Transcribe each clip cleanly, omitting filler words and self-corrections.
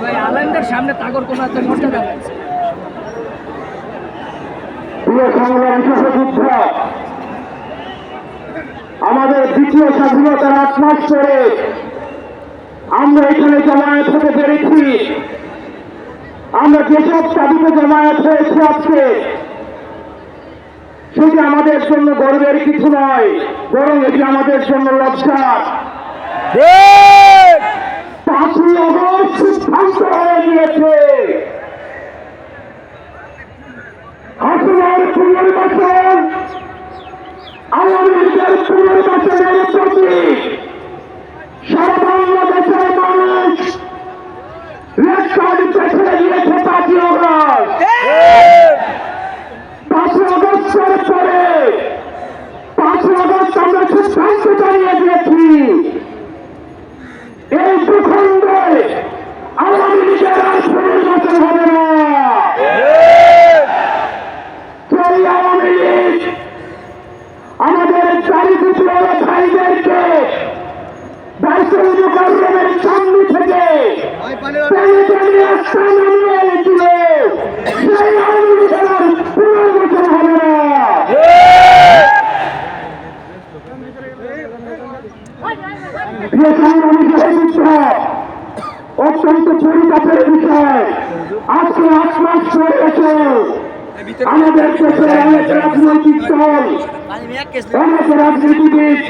ভাই আলেমদের সামনে তাগর কোনো একটা মর্যাদা নেই। প্রিয় সংগ্রামী সহযোদ্ধা, আমাদের দ্বিতীয় স্বাধীনতার 8 মাস পরে আমরা এখানে জমায়েত হতে পেরেছি। আমরা যেসব দাবিতে জমায়েত হয়েছে আজকে, সেটি আমাদের জন্য গর্বের কিছু নয়, বরং এটি আমাদের জন্য লজ্জার। 5ই আগস্ট সিদ্ধান্ত হয়ে গিয়েছে হাসিনার পুনর্বাসন আওয়ামী লীগের পুনর্বাসনের প্রতি সারা বাংলাদেশের মানুষ রেড কার্ড ছেড়ে দিয়েছে 5ই আগস্ট। 5ই আগস্টের পরে 5ই আগস্ট আমরা সিদ্ধান্ত জানিয়ে দিয়েছি, এই ভূখণ্ডে আওয়ামী লীগের আর পুনর্বাসন হবে না। সেই আওয়ামী লীগ আমাদের চারিদিকের ভাইদেরকে বাইতুল মুকাররমের সামনে থেকে টেনে টেনে স্থান নিয়ে এসেছিল, সেই আওয়ামী লীগের আর পুনর্বাসন হবে না। অত্যন্ত পরিতাপের বিষয়, আজকে 8 মাস পরে এসে আমাদের দেশের অনেক রাজনৈতিক দল, অনেক রাজনীতিবিদ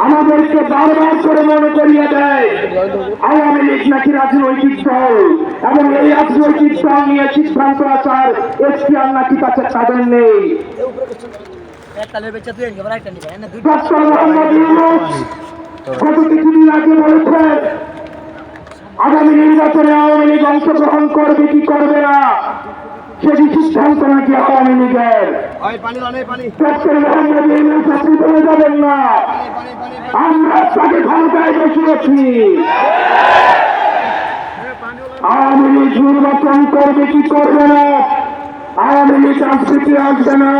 আমাদেরকে বারবার করে মনে করিয়ে দেয় আওয়ামী লীগ নাকি রাজনৈতিক দল, এবং এই রাজনৈতিক দল নিয়ে সিদ্ধান্ত আসার এখতিয়ার নাকি তাদের নেই। ডক্টর মোহাম্মদ ইউনূস গত কিছুদিন আগে বলেছেন আগামী নির্বাচনে আওয়ামী লীগ অংশগ্রহণ করবে কি করবে না সেটি সিদ্ধান্ত নাকি আওয়ামী লীগের। ডক্টর মোহাম্মদ ইউনূস আপনি বলে যাবেন না, আমরা তাকে ক্ষমতায় বসিয়েছি। আওয়ামী লীগ নির্বাচন করবে কি করবে না, আওয়ামী লীগ রাজনীতি আসবে না,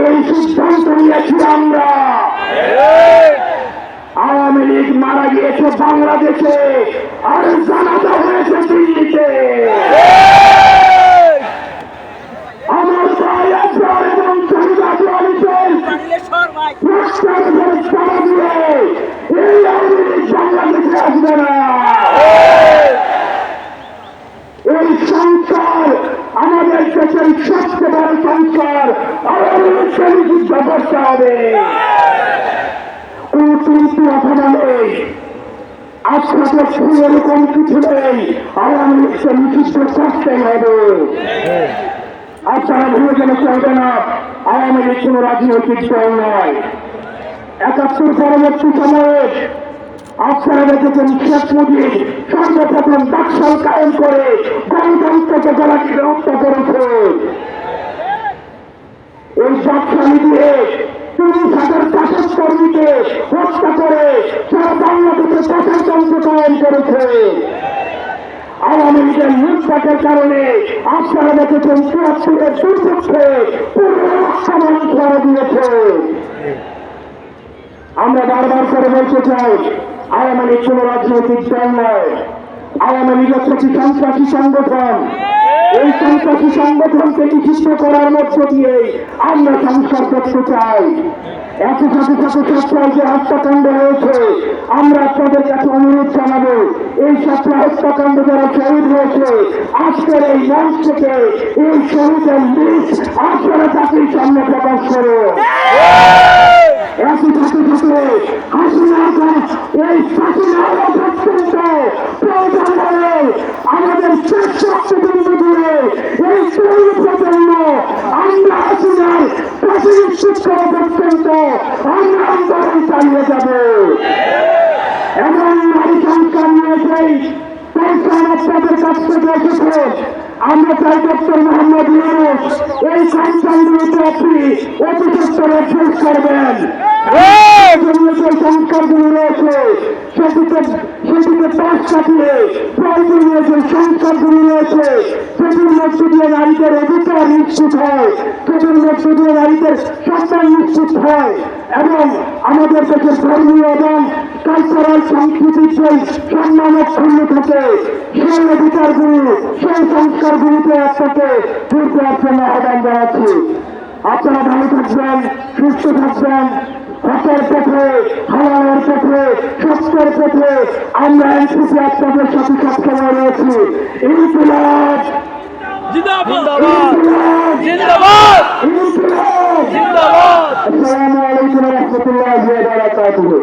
এই সিদ্ধান্ত নিয়েছি আমরা। আওয়ামী লীগ মারা গিয়েছে বাংলাদেশে, আর জানাজা হয়েছে দিল্লিতে। আমার ভাই আজহার এবং শহীদ আবু আলিফের তারা দিয়ে এই আওয়ামী লীগ বাংলাদেশে আসবে না। এই সংসার আমাদের দেশের সবচেয়ে বড় সংসার, আওয়ামী লীগকে নিষিদ্ধ করতে হবে। কিন্তু অথবা নেই, আজকে এরকম কিছু নেই, আওয়ামী লীগকে নিষিদ্ধ করতেই হবে। আপনারা ভুলে গেলে চলবে না, আওয়ামী লীগ কোন রাজনৈতিক দল নয়। ৭১ পরবর্তী সময়ে আপনারা দেখেছেন শেখ মুজিব সর্বপ্রথম ডাকসাল কায়েম করে গণতন্ত্রকে গলাটিকে হত্যা করেছে। এই ডাকসালি দিয়ে ৩০,০০০ শাসক কর্মীকে হত্যা করে সারা বাংলাদেশে প্রশাসনকে কায়েম করেছে। আওয়ামী লীগের লুটপাটের কারণে আপনারা দেখেছেন ৭৪-এর দুর্ভিক্ষে পুরো সমান করে দিয়েছে। আমরা বারবার করে বলতে চাই, আওয়ামী লীগ কোন রাজনৈতিক দল নয়, আওয়ামী লীগ হচ্ছে একটি সন্ত্রাসী সংগঠন। এই সন্ত্রাসী সংগঠনকে নিষিদ্ধ করার মধ্য দিয়ে আমরা সংস্কার করতে চাই। একই সাথে সরকার যে হত্যাকাণ্ড হয়েছে, আমরা আপনাদের কাছে অনুরোধ জানাবো, এই সরকার হত্যাকাণ্ড যারা শহীদ হয়েছে, আজকের এই মঞ্চ থেকে এই শহীদের লিস্ট আপনারা চাকরির সামনে প্রকাশ করো। একই সাথে এই শাসনার অত্যন্ত প্রয়োজন হলে আমাদের শেষ শক্তিবৃন্দ দিয়ে এই তরুণ প্রজন্ম আমরা হাসিনার প্রাথমিক শিক্ষা পর্যন্ত আমরা আন্দোলন চালিয়ে যাব। এমন নারী সংখ্যা নিয়েছেই পরিশ্রম আপনাদের কাছ থেকে এসেছে। আমরা চাই ডক্টর মোহাম্মদ ইউনূস এই সংখ্যাগুলোতে আপনি অতি সত্তরে শেষ করবেন। যে সংস্কারগুলি রয়েছে সেটিকে পাশ কাটিয়ে প্রয়োজনীয় যে সংস্কারগুলি রয়েছে সেটির মধ্যে দিয়ে নারীদের অধিকার নিশ্চিত হয়, সেটির মধ্যে দিয়ে নারীদের সম্মান নিশ্চিত হয় এবং আমাদের দেশের ধর্মীয় এবং কালচারাল সংস্কৃতির যে সম্মান অক্ষুণ্ণ থাকে সেই অধিকারগুলি সেই সংস্কারগুলিতে আপনাকে ফিরতে জন্য আহ্বান জানাচ্ছি। আপনারা ভালো থাকবেন, সুস্থ থাকবেন, হকের পথে, হালালের পথে, সত্যের পথে আমরা এনসিপি আপনাদের সাথে সবসময় রয়েছি। ইনকিলাব জিন্দাবাদ জিন্দাবাদ জিন্দাবাদ। আসসালামু আলাইকুম ওয়া রাহমাতুল্লাহি ওয়া বারাকাতুহু।